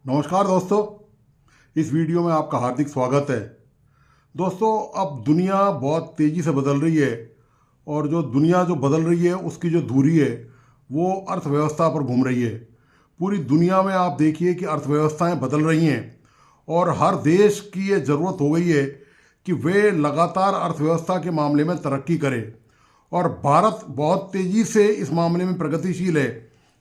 नमस्कार दोस्तों, इस वीडियो में आपका हार्दिक स्वागत है। दोस्तों, अब दुनिया बहुत तेज़ी से बदल रही है और जो दुनिया जो बदल रही है उसकी जो धुरी है वो अर्थव्यवस्था पर घूम रही है। पूरी दुनिया में आप देखिए कि अर्थव्यवस्थाएं बदल रही हैं और हर देश की ये ज़रूरत हो गई है कि वे लगातार अर्थव्यवस्था के मामले में तरक्की करें और भारत बहुत तेज़ी से इस मामले में प्रगतिशील है।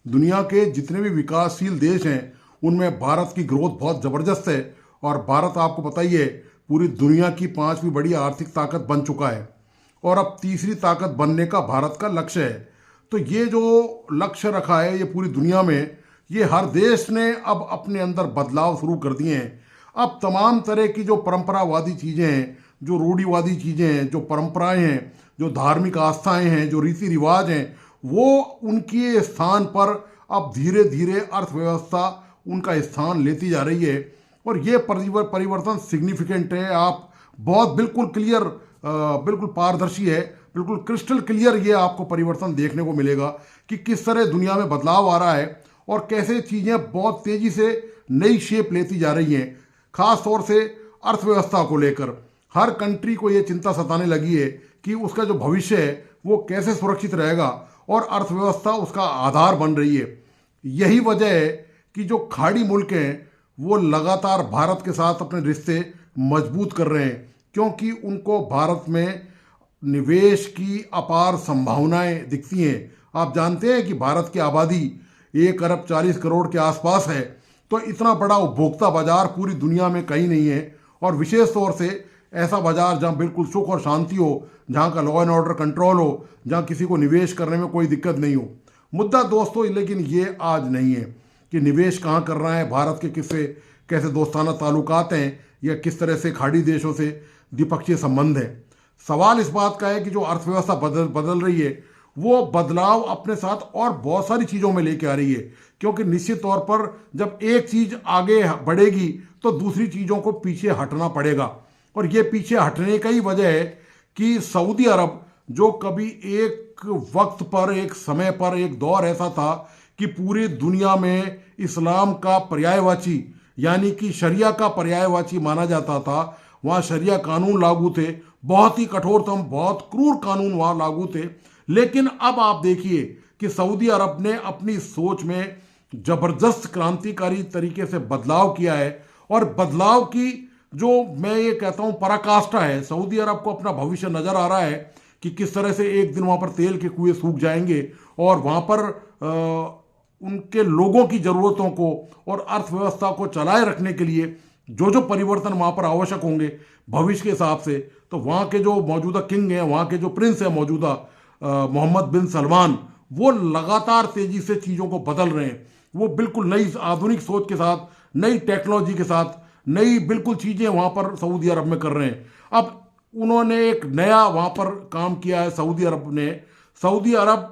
दुनिया के जितने भी विकासशील देश हैं उनमें भारत की ग्रोथ बहुत ज़बरदस्त है और भारत आपको पता ही है पूरी दुनिया की पांचवी बड़ी आर्थिक ताकत बन चुका है और अब तीसरी ताकत बनने का भारत का लक्ष्य है। तो ये जो लक्ष्य रखा है ये पूरी दुनिया में, ये हर देश ने अब अपने अंदर बदलाव शुरू कर दिए हैं। अब तमाम तरह की जो परंपरावादी चीज़ें हैं, जो रूढ़िवादी चीज़ें हैं, जो परंपराएं हैं, जो धार्मिक आस्थाएं हैं, जो रीति रिवाज हैं, वो उनके स्थान पर अब धीरे धीरे अर्थव्यवस्था उनका स्थान लेती जा रही है और ये परिवर्तन सिग्निफिकेंट है। आप बहुत बिल्कुल क्लियर, बिल्कुल पारदर्शी है, बिल्कुल क्रिस्टल क्लियर ये आपको परिवर्तन देखने को मिलेगा कि किस तरह दुनिया में बदलाव आ रहा है और कैसे चीज़ें बहुत तेज़ी से नई शेप लेती जा रही हैं। खास तौर से अर्थव्यवस्था को लेकर हर कंट्री को ये चिंता सताने लगी है कि उसका जो भविष्य है वो कैसे सुरक्षित रहेगा और अर्थव्यवस्था उसका आधार बन रही है। यही वजह है कि जो खाड़ी मुल्क हैं वो लगातार भारत के साथ अपने रिश्ते मजबूत कर रहे हैं क्योंकि उनको भारत में निवेश की अपार संभावनाएं दिखती हैं। आप जानते हैं कि भारत की आबादी 1 अरब 40 करोड़ के आसपास है, तो इतना बड़ा उपभोक्ता बाजार पूरी दुनिया में कहीं नहीं है और विशेष तौर से ऐसा बाजार जहाँ बिल्कुल सुख और शांति हो, जहाँ का लॉ एंड ऑर्डर कंट्रोल हो, जहाँ किसी को निवेश करने में कोई दिक्कत नहीं हो। मुद्दा दोस्तों लेकिन ये आज नहीं है कि निवेश कहाँ कर रहा है, भारत के किससे कैसे दोस्ताना ताल्लुकात हैं या किस तरह से खाड़ी देशों से द्विपक्षीय संबंध है। सवाल इस बात का है कि जो अर्थव्यवस्था बदल रही है वो बदलाव अपने साथ और बहुत सारी चीज़ों में लेके आ रही है क्योंकि निश्चित तौर पर जब एक चीज़ आगे बढ़ेगी तो दूसरी चीज़ों को पीछे हटना पड़ेगा और ये पीछे हटने का ही वजह है कि सऊदी अरब जो कभी एक वक्त पर, एक समय पर, एक दौर ऐसा था कि पूरी दुनिया में इस्लाम का पर्यायवाची यानी कि शरिया का पर्यायवाची माना जाता था, वहाँ शरिया कानून लागू थे, बहुत ही कठोरतम, बहुत क्रूर कानून वहाँ लागू थे। लेकिन अब आप देखिए कि सऊदी अरब ने अपनी सोच में जबरदस्त क्रांतिकारी तरीके से बदलाव किया है और बदलाव की जो मैं ये कहता हूँ पराकाष्ठा है। सऊदी अरब को अपना भविष्य नजर आ रहा है कि किस तरह से एक दिन वहाँ पर तेल के कुएं सूख जाएंगे और वहाँ पर उनके लोगों की ज़रूरतों को और अर्थव्यवस्था को चलाए रखने के लिए जो जो परिवर्तन वहाँ पर आवश्यक होंगे भविष्य के हिसाब से, तो वहाँ के जो मौजूदा किंग हैं, वहाँ के जो प्रिंस हैं मौजूदा, मोहम्मद बिन सलमान, वो लगातार तेज़ी से चीज़ों को बदल रहे हैं। वो बिल्कुल नई आधुनिक सोच के साथ, नई टेक्नोलॉजी के साथ, नई बिल्कुल चीज़ें वहाँ पर सऊदी अरब में कर रहे हैं। अब उन्होंने एक नया वहाँ पर काम किया है सऊदी अरब ने। सऊदी अरब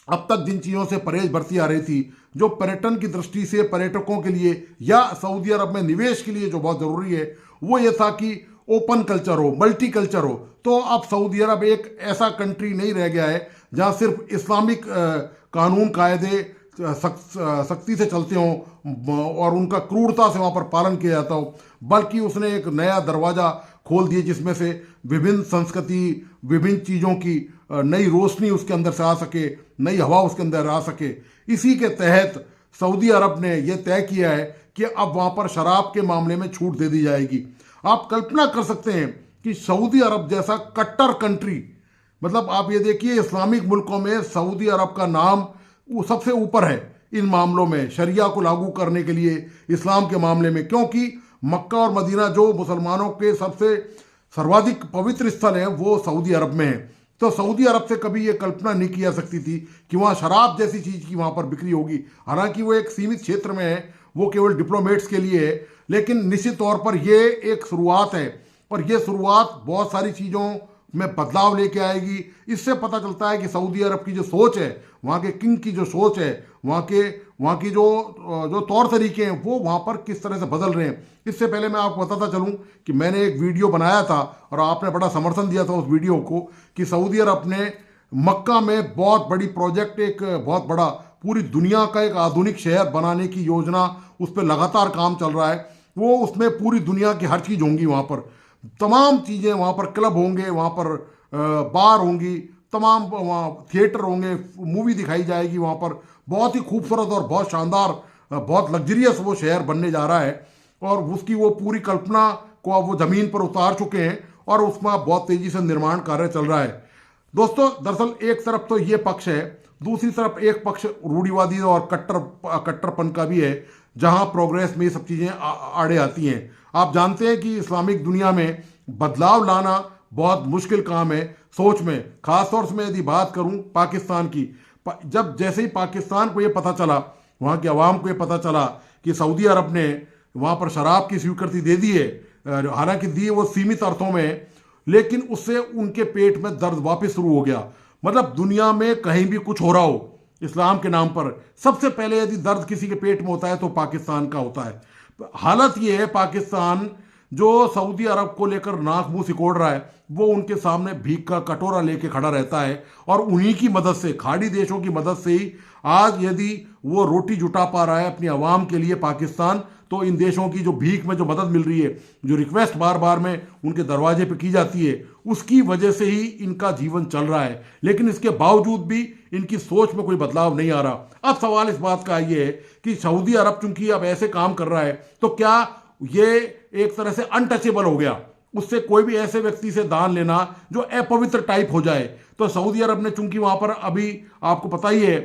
अब तक जिन चीज़ों से परहेज बरती आ रही थी, जो पर्यटन की दृष्टि से पर्यटकों के लिए या सऊदी अरब में निवेश के लिए जो बहुत ज़रूरी है, वो ये था कि ओपन कल्चर हो, मल्टी कल्चर हो। तो अब सऊदी अरब एक ऐसा कंट्री नहीं रह गया है जहाँ सिर्फ इस्लामिक कानून कायदे सख्ती से चलते हों और उनका क्रूरता से वहाँ पर पालन किया जाता हो, बल्कि उसने एक नया दरवाज़ा खोल दिया जिसमें से विभिन्न संस्कृति, विभिन्न चीज़ों की नई रोशनी उसके अंदर से आ सके, नई हवा उसके अंदर आ सके। इसी के तहत सऊदी अरब ने यह तय किया है कि अब वहाँ पर शराब के मामले में छूट दे दी जाएगी। आप कल्पना कर सकते हैं कि सऊदी अरब जैसा कट्टर कंट्री, मतलब आप ये देखिए इस्लामिक मुल्कों में सऊदी अरब का नाम वो सबसे ऊपर है इन मामलों में, शरिया को लागू करने के लिए इस्लाम के मामले में, क्योंकि मक्का और मदीना जो मुसलमानों के सबसे सर्वाधिक पवित्र स्थल हैं वो सऊदी अरब में है। तो सऊदी अरब से कभी ये कल्पना नहीं की जा सकती थी कि वहाँ शराब जैसी चीज़ की वहाँ पर बिक्री होगी। हालांकि वो एक सीमित क्षेत्र में है, वो केवल डिप्लोमेट्स के लिए है, लेकिन निश्चित तौर पर ये एक शुरुआत है और ये शुरुआत बहुत सारी चीज़ों में बदलाव लेके आएगी। इससे पता चलता है कि सऊदी अरब की जो सोच है, वहाँ के किंग की जो सोच है, वहाँ की जो तौर तरीके हैं वो वहाँ पर किस तरह से बदल रहे हैं। इससे पहले मैं आपको बताता चलूँ कि मैंने एक वीडियो बनाया था और आपने बड़ा समर्थन दिया था उस वीडियो को कि सऊदी अरब ने मक्का में बहुत बड़ी प्रोजेक्ट, एक बहुत बड़ा पूरी दुनिया का एक आधुनिक शहर बनाने की योजना, उस पर लगातार काम चल रहा है। वो उसमें पूरी दुनिया की हर चीज़ होंगी वहाँ पर, तमाम चीज़ें वहाँ पर, क्लब होंगे वहाँ पर, बार होंगी, तमाम वहाँ थिएटर होंगे, मूवी दिखाई जाएगी वहाँ पर। बहुत ही खूबसूरत और बहुत शानदार, बहुत लग्जरियस वो शहर बनने जा रहा है। और उसकी वो पूरी कल्पना को अब वो ज़मीन पर उतार चुके हैं और उसमें अब बहुत तेज़ी से निर्माण कार्य चल रहा है। दोस्तों, दरअसल एक तरफ तो ये पक्ष है, दूसरी तरफ एक पक्ष रूढ़िवादी और कट्टरपन का भी है, जहां प्रोग्रेस में ये सब चीज़ें आड़े आती हैं। आप जानते हैं कि इस्लामिक दुनिया में बदलाव लाना बहुत मुश्किल काम है सोच में। खासतौर से मैं यदि बात करूं पाकिस्तान की, जब जैसे ही पाकिस्तान को ये पता चला, वहाँ के अवाम को ये पता चला कि सऊदी अरब ने वहाँ पर शराब की स्वीकृति दे दी है, हालांकि दी वो सीमित अर्थों में, लेकिन उससे उनके पेट में दर्द वापस शुरू हो गया। मतलब दुनिया में कहीं भी कुछ हो रहा हो इस्लाम के नाम पर, सबसे पहले यदि दर्द किसी के पेट में होता है तो पाकिस्तान का होता है। हालत ये है, पाकिस्तान जो सऊदी अरब को लेकर नाक मुंह सिकोड़ रहा है, वो उनके सामने भीख का कटोरा लेके खड़ा रहता है। और उन्हीं की मदद से, खाड़ी देशों की मदद से ही आज यदि वो रोटी जुटा पा रहा है अपनी आवाम के लिए पाकिस्तान, तो इन देशों की जो भीख में जो मदद मिल रही है, जो रिक्वेस्ट बार बार में उनके दरवाजे पे की जाती है, उसकी वजह से ही इनका जीवन चल रहा है। लेकिन इसके बावजूद भी इनकी सोच में कोई बदलाव नहीं आ रहा। अब सवाल इस बात का ये है कि सऊदी अरब चूंकि अब ऐसे काम कर रहा है, तो क्या ये एक तरह से अनटचेबल हो गया? उससे कोई भी ऐसे व्यक्ति से दान लेना जो अपवित्र टाइप हो जाए। तो सऊदी अरब ने चूंकि वहां पर अभी आपको पता ही है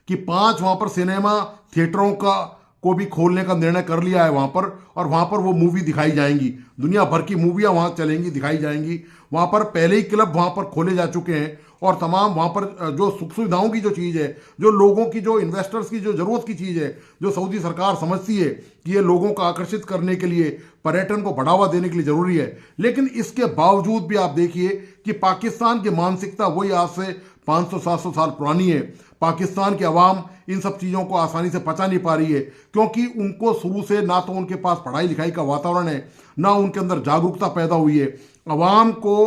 कि 5 वहां पर सिनेमा थिएटरों का को भी खोलने का निर्णय कर लिया है वहां पर, और वहां पर वो मूवी दिखाई जाएंगी, दुनिया भर की मूवियां वहां चलेंगी, दिखाई जाएंगी। वहां पर पहले ही क्लब वहां पर खोले जा चुके हैं, और तमाम वहां पर जो सुख सुविधाओं की जो चीज़ है, जो लोगों की, जो इन्वेस्टर्स की जो ज़रूरत की चीज़ है, जो सऊदी सरकार समझती है कि ये लोगों को आकर्षित करने के लिए, पर्यटन को बढ़ावा देने के लिए ज़रूरी है। लेकिन इसके बावजूद भी आप देखिए कि पाकिस्तान की मानसिकता वही आज से 500-700 साल पुरानी है। पाकिस्तान की आवाम इन सब चीज़ों को आसानी से पचा नहीं पा रही है, क्योंकि उनको शुरू से ना तो उनके पास पढ़ाई लिखाई का वातावरण है, ना उनके अंदर जागरूकता पैदा हुई है। आवाम को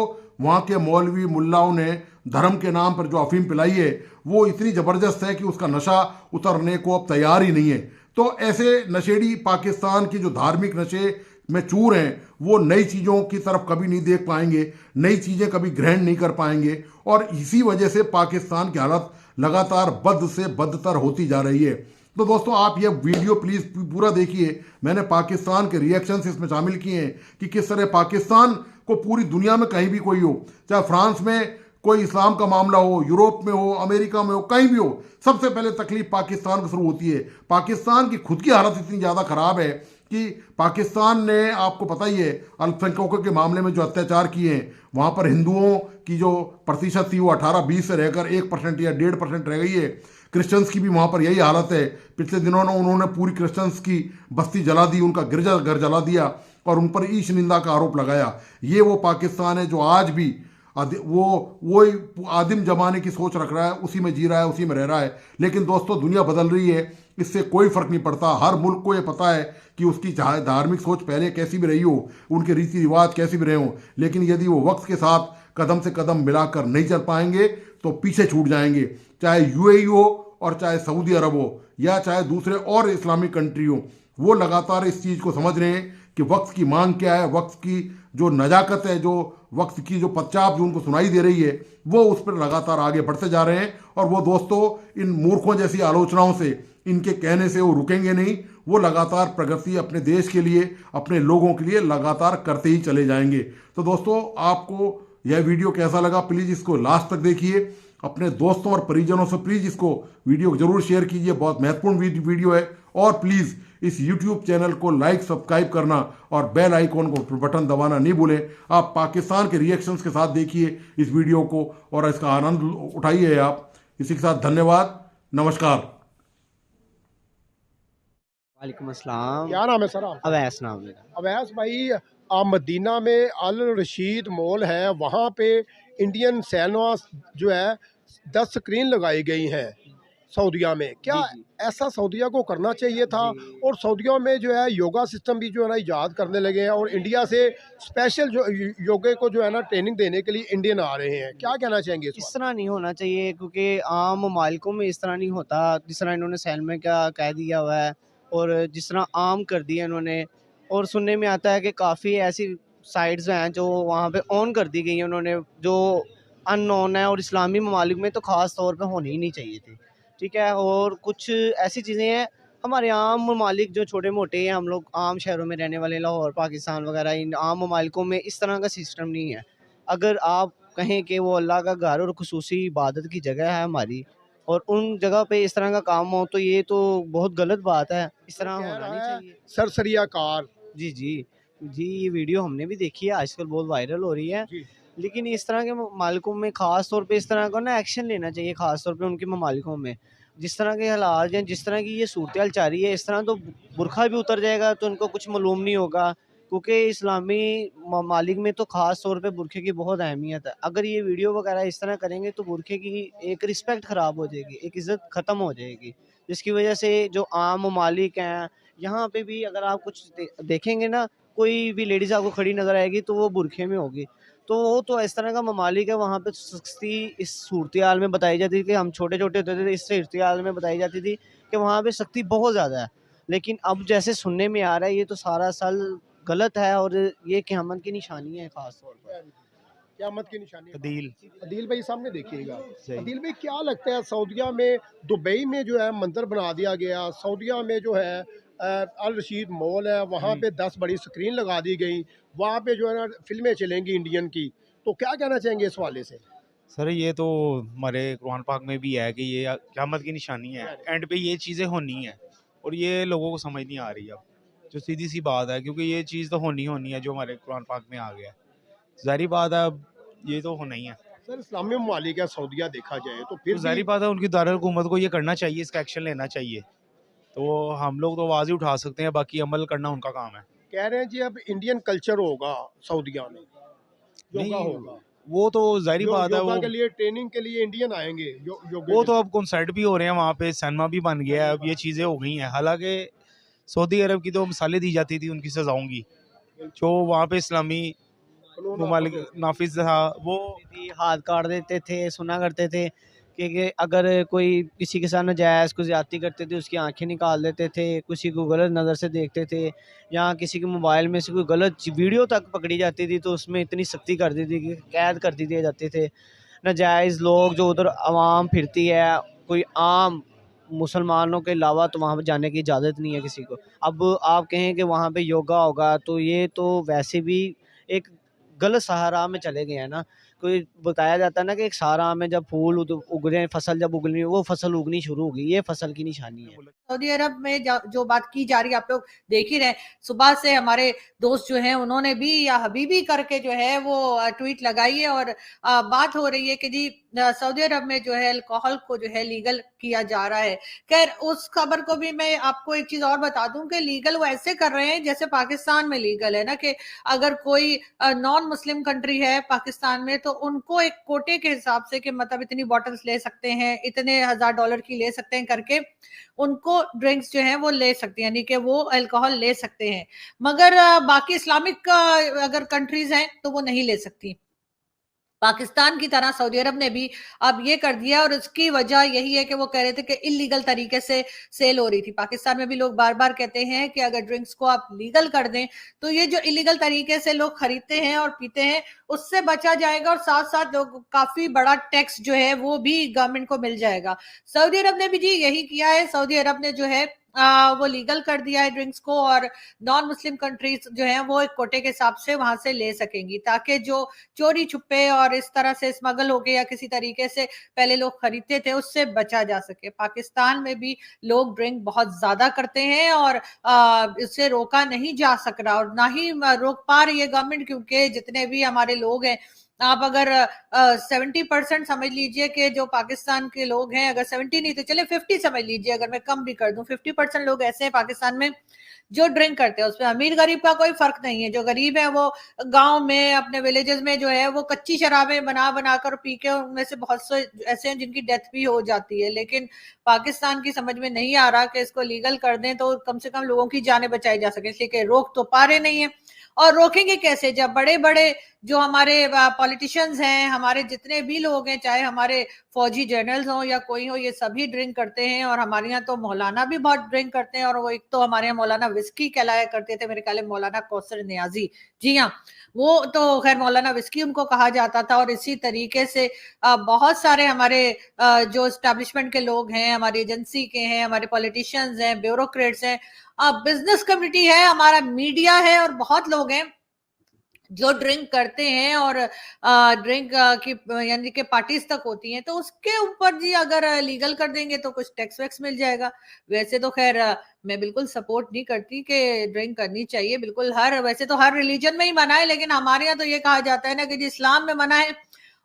वहाँ के मौलवी मुल्लाओं ने धर्म के नाम पर जो अफीम पिलाई है, वो इतनी ज़बरदस्त है कि उसका नशा उतरने को अब तैयार ही नहीं है। तो ऐसे नशेड़ी पाकिस्तान की जो धार्मिक नशे में चूर हैं, वो नई चीज़ों की तरफ कभी नहीं देख पाएंगे, नई चीज़ें कभी ग्रहण नहीं कर पाएंगे, और इसी वजह से पाकिस्तान की हालत लगातार बद से बदतर होती जा रही है। तो दोस्तों, आप ये वीडियो प्लीज़ पूरा देखिए। मैंने पाकिस्तान के रिएक्शंस इसमें शामिल किए हैं कि किस तरह पाकिस्तान को पूरी दुनिया में कहीं भी कोई हो, चाहे फ्रांस में कोई इस्लाम का मामला हो, यूरोप में हो, अमेरिका में हो, कहीं भी हो, सबसे पहले तकलीफ पाकिस्तान को शुरू होती है। पाकिस्तान की खुद की हालत इतनी ज़्यादा ख़राब है कि पाकिस्तान ने, आपको पता ही है, अल्पसंख्यकों के मामले में जो अत्याचार किए हैं, वहाँ पर हिंदुओं की जो प्रतिशत थी वो 18-20 से रहकर 1% या 1.5% रह गई है। क्रिश्चियंस की भी वहाँ पर यही हालत है। पिछले दिनों में उन्होंने पूरी क्रिश्चियंस की बस्ती जला दी, उनका गिरजा घर जला दिया और उन पर ईश निंदा का आरोप लगाया। ये वो पाकिस्तान है जो आज भी वो आदिम जमाने की सोच रख रहा है, उसी में जी रहा है, उसी में रह रहा है। लेकिन दोस्तों, दुनिया बदल रही है, इससे कोई फर्क नहीं पड़ता। हर मुल्क को ये पता है कि उसकी धार्मिक सोच पहले कैसी भी रही हो, उनके रीति रिवाज कैसे भी रहे हो, लेकिन यदि वो वक्त के साथ कदम से कदम मिलाकर नहीं चल पाएंगे तो पीछे छूट जाएंगे। चाहे यूएई हो और चाहे सऊदी अरब हो या चाहे दूसरे और इस्लामिक कंट्री हो, वो लगातार इस चीज़ को समझ रहे हैं कि वक्त की मांग क्या है, वक्त की जो नजाकत है, जो वक्त की जो पश्चात जो उनको सुनाई दे रही है, वो उस पर लगातार आगे बढ़ते जा रहे हैं। और वो दोस्तों, इन मूर्खों जैसी आलोचनाओं से, इनके कहने से वो रुकेंगे नहीं। वो लगातार प्रगति अपने देश के लिए, अपने लोगों के लिए लगातार करते ही चले जाएंगे। तो दोस्तों, आपको यह वीडियो कैसा लगा, प्लीज़ इसको लास्ट तक देखिए। अपने दोस्तों और परिजनों से प्लीज़ इसको वीडियो जरूर शेयर कीजिए, बहुत महत्वपूर्ण वीडियो है। और प्लीज़ इस YouTube चैनल को लाइक, सब्सक्राइब करना और बेल आइकॉन को बटन दबाना नहीं भूलें। आप पाकिस्तान के रिएक्शंस के साथ देखिए इस वीडियो को और इसका आनंद उठाइए आप। इसी के साथ धन्यवाद, नमस्कार। वालेकुम अस्सलाम। क्या नाम है सर आपका? अवैस नाम मेरा। अवैस भाई, आप मदीना में अल रशीद मॉल है, वहाँ पे इंडियन सिनेमा जो है 10 स्क्रीन लगाई गई हैं। सऊदिया में, क्या जी, जी। ऐसा सऊदिया को करना चाहिए था? जी। और सऊदिया में जो है योगा सिस्टम भी जो है ना ईजाद करने लगे हैं, और इंडिया से स्पेशल जो योगे को जो है ना ट्रेनिंग देने के लिए इंडियन आ रहे हैं, क्या कहना चाहेंगे इस इस बारे तरह नहीं होना चाहिए क्योंकि आम ममालिकों में इस तरह नहीं होता जिस तरह इन्होंने सैलमे का कह दिया हुआ है और जिस तरह आम कर दिया इन्होंने। और सुनने में आता है कि काफ़ी ऐसी साइट्स हैं जो वहाँ पे ऑन कर दी गई हैं उन्होंने, जो अननोन है और इस्लामी ममालिक में तो ख़ास तौर पे होनी ही नहीं चाहिए थी। ठीक है? और कुछ ऐसी चीज़ें हैं हमारे आम ममालिक जो छोटे मोटे हैं, हम लोग आम शहरों में रहने वाले, लाहौर पाकिस्तान वगैरह, इन आम ममालिकों में इस तरह का सिस्टम नहीं है। अगर आप कहें कि वो अल्लाह का घर और खुसूसी इबादत की जगह है हमारी, और उन जगह पे इस तरह का काम हो तो ये तो बहुत गलत बात है, इस वो तरह कह होना नहीं रहा है चाहिए। सरसरिया कार। जी, जी। जी, ये वीडियो हमने भी देखी है, आजकल बहुत वायरल हो रही है। जी। लेकिन इस तरह के मालिकों में ख़ास तौर पे इस तरह का ना एक्शन लेना चाहिए, ख़ास तौर पे उनके ममालिकों में। जिस तरह के हालात हैं, जिस तरह की ये सूरत-हाल चल रही है, इस तरह तो बुरखा भी उतर जाएगा तो उनको कुछ मालूम नहीं होगा। क्योंकि इस्लामी ममालिक में तो ख़ास तौर पे बुरखे की बहुत अहमियत है। अगर ये वीडियो वगैरह इस तरह करेंगे तो बुरखे की एक रिस्पेक्ट ख़राब हो जाएगी, एक इज़्ज़त ख़त्म हो जाएगी। जिसकी वजह से जो आम ममालिक हैं, यहाँ पे भी अगर आप कुछ देखेंगे ना, कोई भी लेडीज़ आपको खड़ी नज़र आएगी तो वो बुरखे में होगी। तो वो तो इस तरह का ममालिक है, वहाँ पे सख्ती इस सूरत-हाल में बताई जाती थी कि हम छोटे-छोटे होते थे, इस सूरत-हाल में बताई जाती थी कि वहाँ पे सख्ती बहुत ज़्यादा है। लेकिन अब जैसे सुनने में आ रहा है, ये तो सारा असल गलत है और ये क़यामत की निशानी है ख़ास तौर पर। क़यामत की निशानी है। अदील अदील भाई सामने देखिएगा। सही। अदील भाई क्या लगता है सऊदिया में, दुबई में जो है मंदिर बना दिया गया, सऊदिया में जो है अल रशीद मॉल है, वहाँ पे 10 बड़ी स्क्रीन लगा दी गई, वहाँ पे जो है ना फ़िल्में चलेंगी इंडियन की, तो क्या कहना चाहेंगे इस हवाले से? सर ये तो हमारे कुरान पाक में भी है कि ये क़यामत की निशानी है, एंड पे ये चीज़ें होनी है और ये लोगों को समझ नहीं आ रही अब, जो सीधी सी बात है, क्योंकि ये चीज़ तो होनी होनी है जो हमारे कुरान पाक में आ गया है। ज़ाहिर बात है अब ये तो होना ही है। सर इस्लामी ममालिक है सऊदिया देखा जाए तो फिर तो भी ज़ाहिर बात है उनकी दारुल हुकूमत को ये करना चाहिए, इसका एक्शन लेना चाहिए। तो हम लोग तो आवाज़ ही उठा सकते हैं, बाकी अमल करना उनका काम है। कह रहे हैं जी अब इंडियन कल्चर होगा सऊदिया में, योगा नहीं, होगा। वो तो ज़ाहिर बात है, योगा वो के लिए ट्रेनिंग के लिए इंडियन आएंगे, योगे वो के तो लिए। अब कॉन्सर्ट भी हो रहे हैं वहाँ पे, सिनेमा भी बन गया है, अब ये चीज़ें हो गई हैं। हालाँकि सऊदी अरब की तो मिसालें दी जाती थी उनकी सज़ाओं की, जो वहाँ पे इस्लामी कानून ममालिक नाफिज नाफिज़ था वो। हाथ काट देते थे, सुना करते थे कि अगर कोई किसी के साथ नाजायज़ कोई ज़्यादती करते थे, उसकी आँखें निकाल देते थे, किसी को गलत नज़र से देखते थे, या किसी के मोबाइल में से कोई गलत वीडियो तक पकड़ी जाती थी तो उसमें इतनी सख्ती कर दी थी कि कैद कर दिए जाते थे। नाजायज़ लोग जो उधर आवाम फिरती है, कोई आम मुसलमानों के अलावा तो वहाँ पे जाने की इजाज़त नहीं है किसी को। अब आप कहें कि वहाँ पे योगा होगा तो ये तो वैसे भी एक गलत सहारा में चले गए हैं ना। कोई बताया जाता है ना कि एक सारा में जब फूल उग रहे हैं, फसल जब उगनी, वो फसल उगनी शुरू होगी, ये फसल की निशानी है। सऊदी अरब में जो बात की जा रही है आप लोग देख ही रहे हैं, सुबह से हमारे दोस्त जो हैं उन्होंने भी या हबीबी करके जो है वो ट्वीट लगाई है और बात हो रही है कि जी सऊदी अरब में जो है अल्कोहल को जो है लीगल किया जा रहा है। खैर उस खबर को भी मैं आपको एक चीज और बता दूं कि लीगल वो ऐसे कर रहे हैं जैसे पाकिस्तान में लीगल है ना, कि अगर कोई नॉन मुस्लिम कंट्री है पाकिस्तान में तो उनको एक कोटे के हिसाब से कि मतलब इतनी बॉटल्स ले सकते हैं, इतने $1000 की ले सकते हैं करके उनको ड्रिंक्स जो है वो ले सकते हैं, यानी कि वो अल्कोहल ले सकते हैं। मगर बाकी इस्लामिक अगर कंट्रीज हैं तो वो नहीं ले सकती। पाकिस्तान की तरह सऊदी अरब ने भी अब ये कर दिया और उसकी वजह यही है कि वो कह रहे थे कि इलीगल तरीके से सेल हो रही थी। पाकिस्तान में भी लोग बार बार कहते हैं कि अगर ड्रिंक्स को आप लीगल कर दें तो ये जो इलीगल तरीके से लोग खरीदते हैं और पीते हैं उससे बचा जाएगा और साथ साथ लोग काफी बड़ा टैक्स जो है वो भी गवर्नमेंट को मिल जाएगा। सऊदी अरब ने भी जी यही किया है। सऊदी अरब ने जो है वो लीगल कर दिया है ड्रिंक्स को और नॉन मुस्लिम कंट्रीज जो है वो एक कोटे के हिसाब से वहां से ले सकेंगी, ताकि जो चोरी छुपे और इस तरह से स्मगल हो गए या किसी तरीके से पहले लोग खरीदते थे उससे बचा जा सके। पाकिस्तान में भी लोग ड्रिंक बहुत ज्यादा करते हैं और इससे रोका नहीं जा सक रहा और ना ही रोक पा रही है गवर्नमेंट, क्योंकि जितने भी हमारे लोग हैं आप अगर 70% समझ लीजिए कि जो पाकिस्तान के लोग हैं, अगर 70 नहीं तो चले 50 समझ लीजिए, अगर मैं कम भी कर दूं, 50% लोग ऐसे हैं पाकिस्तान में जो ड्रिंक करते हैं। उसमें अमीर गरीब का कोई फर्क नहीं है। जो गरीब है वो गांव में अपने विलेजेस में जो है वो कच्ची शराबें बना बनाकर पी के, उनमें से बहुत से ऐसे हैं जिनकी डेथ भी हो जाती है। लेकिन पाकिस्तान की समझ में नहीं आ रहा कि इसको लीगल कर दें तो कम से कम लोगों की जानें बचाई जा सके, इसलिए कि रोक तो पा रहे नहीं है। और रोकेंगे कैसे जब बड़े बड़े जो हमारे पॉलिटिशियंस हैं, हमारे जितने भी लोग हैं, चाहे हमारे फौजी जनरल्स हो या कोई हो, ये सभी ड्रिंक करते हैं। और हमारे यहाँ तो मौलाना भी बहुत ड्रिंक करते हैं। और वो एक तो हमारे यहाँ मौलाना विस्की कहलाया करते थे, मेरे ख्याल में मौलाना कौसर नियाजी, जी हाँ, वो तो खैर मौलाना विस्की उनको कहा जाता था। और इसी तरीके से बहुत सारे हमारे जो स्टैब्लिशमेंट के लोग हैं, हमारी एजेंसी के हैं, हमारे पॉलिटिशियंस हैं, ब्यूरोक्रेट्स हैं, बिजनेस कम्युनिटी है, हमारा मीडिया है, और बहुत लोग हैं जो ड्रिंक करते हैं। और ड्रिंक की यानी कि पार्टीज तक होती हैं, तो उसके ऊपर जी अगर लीगल कर देंगे तो कुछ टैक्स वैक्स मिल जाएगा। वैसे तो खैर मैं बिल्कुल सपोर्ट नहीं करती कि ड्रिंक करनी चाहिए, बिल्कुल वैसे तो हर रिलीजन में ही मना है, लेकिन हमारे यहाँ तो ये कहा जाता है ना कि जी इस्लाम में मना है।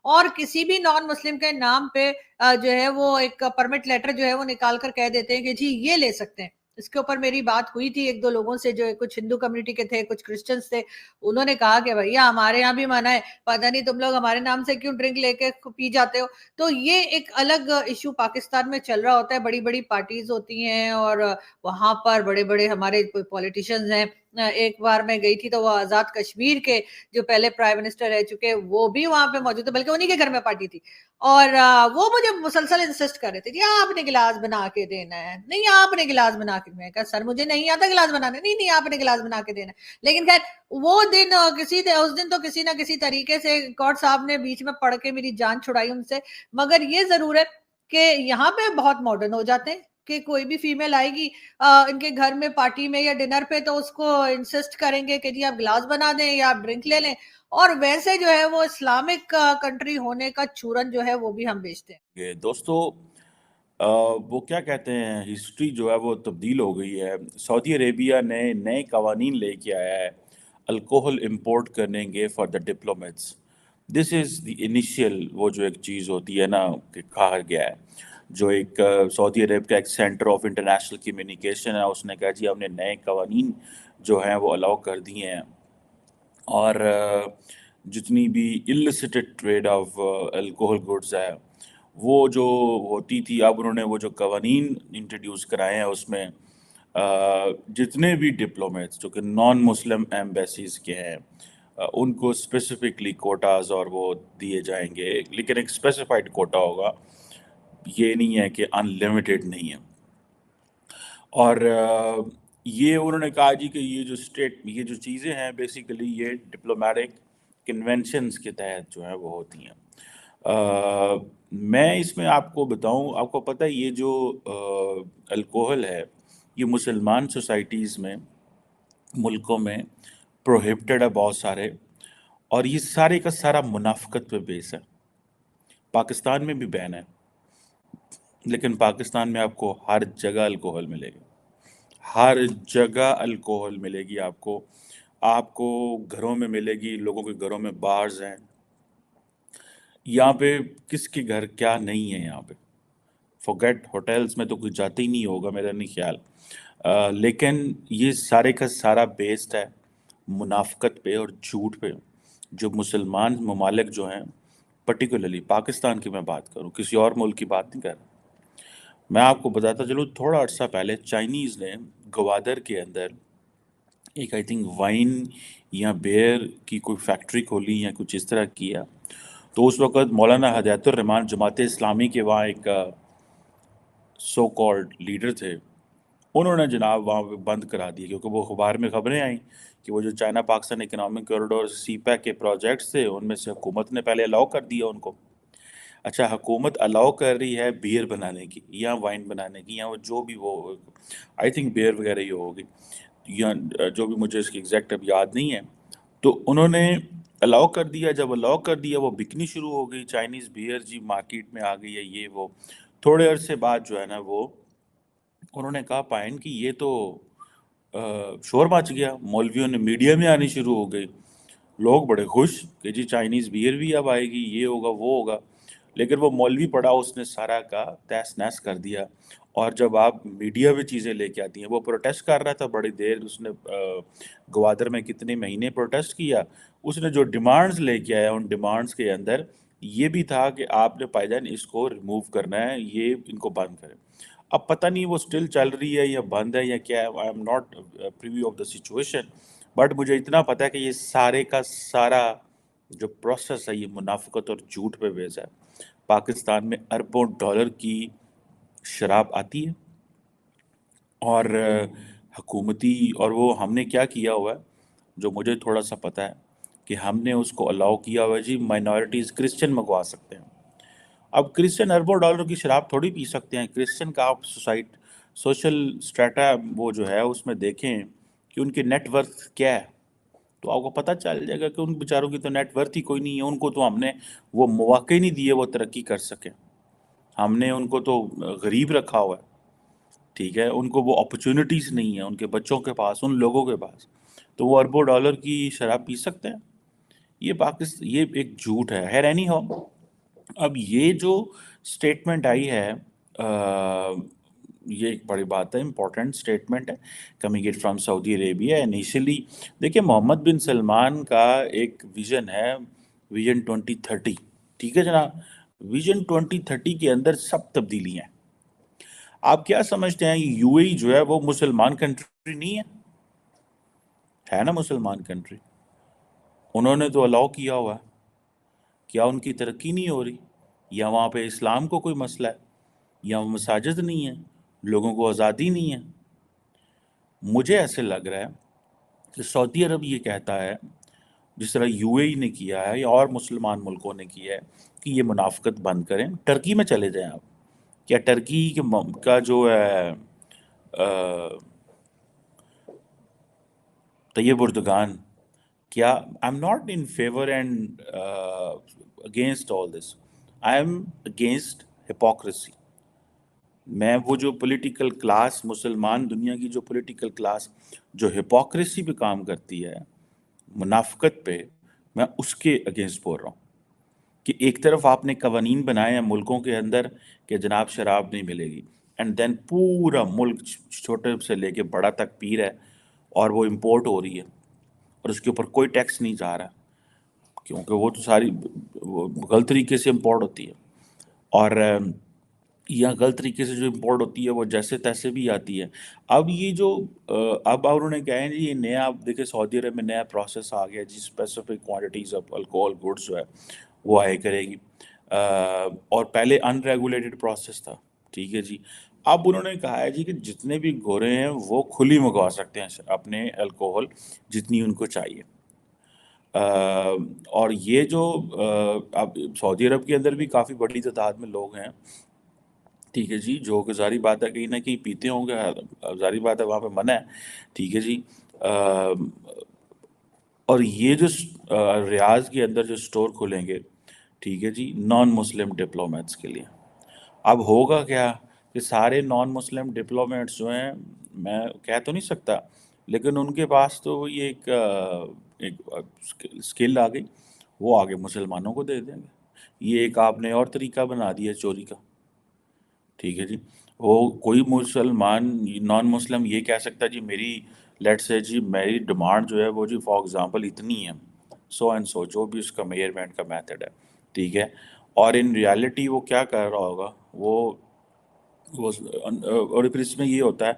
और किसी भी नॉन मुस्लिम के नाम पे जो है वो एक परमिट लेटर जो है वो निकाल कर कह देते हैं कि जी ये ले सकते हैं। इसके ऊपर मेरी बात हुई थी एक दो लोगों से, जो कुछ हिंदू कम्युनिटी के थे, कुछ क्रिश्चियंस थे। उन्होंने कहा कि भैया हमारे यहाँ भी मना है, पता नहीं तुम लोग हमारे नाम से क्यों ड्रिंक लेके पी जाते हो। तो ये एक अलग इशू पाकिस्तान में चल रहा होता है। बड़ी बड़ी पार्टीज होती हैं और वहां पर बड़े बड़े हमारे पॉलिटिशियंस हैं। एक बार मैं गई थी तो वो आजाद कश्मीर के जो पहले प्राइम मिनिस्टर रह चुके, वो भी वहां पे मौजूद थे, बल्कि उन्हीं के घर में पार्टी थी। और वो मुझे मुसलसल इंसिस्ट कर रहे थे, जी आपने गिलास बना के देना है, नहीं आपने गिलास बना के। मैं कहा सर मुझे नहीं आता गिलास बनाने। नहीं नहीं आपने गिलास बना के देना है। लेकिन खैर वो दिन उस दिन तो किसी ना किसी तरीके से कोर्ट साहब ने बीच में पढ़ के मेरी जान छुड़ाई उनसे। मगर ये जरूर है कि यहाँ पे बहुत मॉडर्न हो जाते हैं कि कोई भी फीमेल आएगी इनके घर में पार्टी में या डिनर पे, तो उसको इंसिस्ट करेंगे कि जी आप गिलास बना दें या आप ड्रिंक ले लें। और वैसे जो है वो इस्लामिक कंट्री होने का चूरन जो है वो भी हम बेचते हैं। ये दोस्तों वो क्या कहते हैं, हिस्ट्री जो है वो तब्दील हो गई है। सऊदी अरेबिया ने नए कवानीन लेके आया है अल्कोहल इंपोर्ट करने के for the diplomats. This is the initial, वो जो एक चीज़ होती है ना कि कहा गया है, जो एक सऊदी अरब का एक सेंटर ऑफ इंटरनेशनल कम्युनिकेशन है, उसने कहा जी हमने नए कवानीन जो हैं वो अलाउ कर दिए हैं। और जितनी भी elicited trade off alcohol goods है वो जो होती थी, अब उन्होंने वो जो कवानीन इंट्रोड्यूस कराए हैं उसमें जितने भी डिप्लोमेट्स जो कि नॉन मुस्लिम एम्बेसीज के हैं उनको स्पेसिफिकली कोटाज और वो दिए जाएंगे, लेकिन एक स्पेसिफाइड कोटा होगा, ये नहीं है कि अनलिमिटेड नहीं है। और ये उन्होंने कहा जी कि ये जो चीज़ें हैं बेसिकली ये डिप्लोमेटिक कन्वेंशंस के तहत जो है वो होती हैं। मैं इसमें आपको बताऊं, आपको पता है ये जो अल्कोहल है ये मुसलमान सोसाइटीज़ में, मुल्कों में प्रोहिबिटेड है बहुत सारे, और ये सारे का सारा मुनाफकत पे बेस है। पाकिस्तान में भी बैन है, लेकिन पाकिस्तान में आपको हर जगह अल्कोहल मिलेगी, हर जगह अल्कोहल मिलेगी आपको। आपको घरों में मिलेगी, लोगों के घरों में बार्स हैं। यहाँ पे किसके घर क्या नहीं है, यहाँ पे फॉरगेट, होटल्स में तो कुछ जाते ही नहीं होगा मेरा नहीं ख्याल। लेकिन ये सारे का सारा बेस्ड है मुनाफकत पे और झूठ पे। जो मुसलमान ममालिक जो हैं, पर्टिकुलरली पाकिस्तान की मैं बात करूँ, किसी और मुल्क की बात नहीं कर रहा, मैं आपको बताता चलूँ, थोड़ा अर्सा पहले चाइनीज़ ने गवादर के अंदर एक आई थिंक वाइन या बेयर की कोई फैक्ट्री खोली या कुछ इस तरह किया। तो उस वक़्त मौलाना हदायतुर रहमान जमात इस्लामी के वहाँ एक सो कॉल्ड लीडर थे, उन्होंने जनाब वहाँ पे बंद करा दिया, क्योंकि वो अखबार में खबरें आई कि वो जो China Pakistan economic corridor CPEC के प्रोजेक्ट्स थे उनमें से हुकूमत ने पहले अलाउ कर दिया उनको। अच्छा, हुकूमत अलाउ कर रही है बियर बनाने की या वाइन बनाने की या वो जो भी वो आई थिंक बियर वगैरह ही होगी, या जो भी मुझे इसकी एग्जैक्ट अब याद नहीं है। तो उन्होंने अलाउ कर दिया, जब अलाउ कर दिया वो बिकनी शुरू हो गई, चाइनीज़ बियर जी मार्केट में आ गई है ये वो। थोड़े अरसे बाद जो है ना वो उन्होंने कहा पाइन कि ये तो शोर मच गया, मौलवियों ने मीडिया में आनी शुरू हो गई। लोग बड़े खुश कि जी चाइनीज़ बियर भी अब आएगी, ये होगा वो होगा। लेकिन वो मौलवी पड़ा, उसने सारा का तहस नहस कर दिया। और जब आप मीडिया में चीज़ें लेके आती हैं, वो प्रोटेस्ट कर रहा था बड़ी देर, उसने ग्वादर में कितने महीने प्रोटेस्ट किया। उसने जो डिमांड्स लेके आया, उन डिमांड्स के अंदर ये भी था कि आपने भाईजान इसको रिमूव करना है, ये इनको बंद करें। अब पता नहीं वो स्टिल चल रही है या बंद है या क्या है, I am not preview of the situation, but मुझे इतना पता है कि ये सारे का सारा जो प्रोसेस है ये मुनाफिकत और झूठ पे बेस है। पाकिस्तान में अरबों डॉलर की शराब आती है और हुकूमती, और वो हमने क्या किया हुआ है जो मुझे थोड़ा सा पता है कि हमने उसको अलाउ किया हुआ है जी, माइनॉरिटीज़ क्रिश्चियन मंगवा सकते हैं। अब क्रिश्चियन अरबों डॉलर की शराब थोड़ी पी सकते हैं। क्रिश्चियन का आप सोशल स्ट्रेटा वो जो है उसमें देखें कि उनकी नेटवर्थ क्या है, तो आपको पता चल जाएगा कि उन बेचारों की तो नेटवर्थ ही कोई नहीं है। उनको तो हमने वो मौके ही नहीं दिए वो तरक्की कर सके। हमने उनको तो गरीब रखा हुआ है, ठीक है। उनको वो अपॉर्चुनिटीज़ नहीं है उनके बच्चों के पास, उन लोगों के पास, तो वो अरबों डॉलर की शराब पी सकते हैं। ये पाकिस्तान, ये एक झूठ है एनी हाउ। अब ये जो स्टेटमेंट आई है, ये एक बड़ी बात है, इम्पोर्टेंट स्टेटमेंट है, coming it from Saudi Arabia initially. देखिए, मोहम्मद बिन सलमान का एक विज़न है, विजन 2030, ठीक है जनाब। विजन 2030 के अंदर सब तब्दीली हैं। आप क्या समझते हैं, यूएई जो है वो मुसलमान कंट्री नहीं है ना? मुसलमान कंट्री, उन्होंने तो अलाउ किया हुआ है। क्या उनकी तरक्की नहीं हो रही? या वहाँ पे इस्लाम को कोई मसला है? या वो मसाजिद नहीं है, लोगों को आज़ादी नहीं है? मुझे ऐसे लग रहा है कि सऊदी अरब ये कहता है, जिस तरह यूएई ने किया है या और मुसलमान मुल्कों ने किया है, कि ये मुनाफिकत बंद करें, टर्की में चले जाएं आप। क्या टर्की का जो है तैयब उर्दगान, क्या, I am not in favour and against all this, I am against hypocrisy. मैं वो जो पॉलिटिकल क्लास, मुसलमान दुनिया की जो पॉलिटिकल क्लास जो हिपोक्रेसी पे काम करती है, मुनाफिकत पे, मैं उसके अगेंस्ट बोल रहा हूँ कि एक तरफ आपने कवानीन बनाए हैं मुल्कों के अंदर कि जनाब शराब नहीं मिलेगी, एंड देन पूरा मुल्क छोटे से लेके बड़ा तक पी रहा है, और वो इम्पोर्ट हो रही है और उसके ऊपर कोई टैक्स नहीं जा रहा, क्योंकि वो तो सारी गलत तरीके से इम्पोर्ट होती है। और या गलत तरीके से जो इम्पोर्ट होती है वो जैसे तैसे भी आती है। अब ये जो अब उन्होंने कहा है जी, ये नया, आप देखिए सऊदी अरब में नया प्रोसेस आ गया जी, specific quantities of alcohol goods जो है वो आए करेगी। और पहले अनरेगुलेटेड प्रोसेस था, ठीक है जी। अब उन्होंने कहा है जी कि जितने भी गोरे हैं वो खुली मंगवा सकते हैं अपने अल्कोहल, जितनी उनको चाहिए। और ये जो अब सऊदी अरब के अंदर भी काफ़ी बड़ी तादाद में लोग हैं, ठीक है जी, जो कि ज़ाहिर बात है कहीं ना कहीं पीते होंगे, ज़ाहिर बात है वहाँ पे मना है, ठीक है जी। और ये जो रियाज के अंदर जो स्टोर खुलेंगे, ठीक है जी, नॉन मुस्लिम डिप्लोमेट्स के लिए, अब होगा क्या कि सारे नॉन मुस्लिम डिप्लोमेट्स जो हैं, मैं कह तो नहीं सकता, लेकिन उनके पास तो ये एक स्किल आ गई, वो आगे मुसलमानों को दे देंगे। ये एक आपने और तरीका बना दिया चोरी का, ठीक है जी। वो कोई मुसलमान नॉन मुस्लिम ये कह सकता है जी मेरी, लेट से जी मेरी डिमांड जो है वो जी फॉर एग्जांपल इतनी है, सो एंड सो, जो भी उसका मेजरमेंट का मेथड है, ठीक है। और इन रियलिटी वो क्या कर रहा होगा, वो और फिर इसमें ये होता है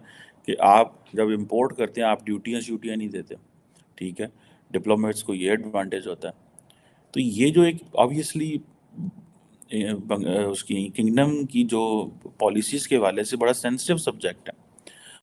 कि आप जब इंपोर्ट करते हैं आप ड्यूटियाँ नहीं देते, ठीक है। डिप्लोमेट्स को ये एडवांटेज होता है। तो ये जो एक ऑब्वियसली उसकी किंगडम की जो पॉलिसीज़ के हवाले से बड़ा सेंसिटिव सब्जेक्ट है,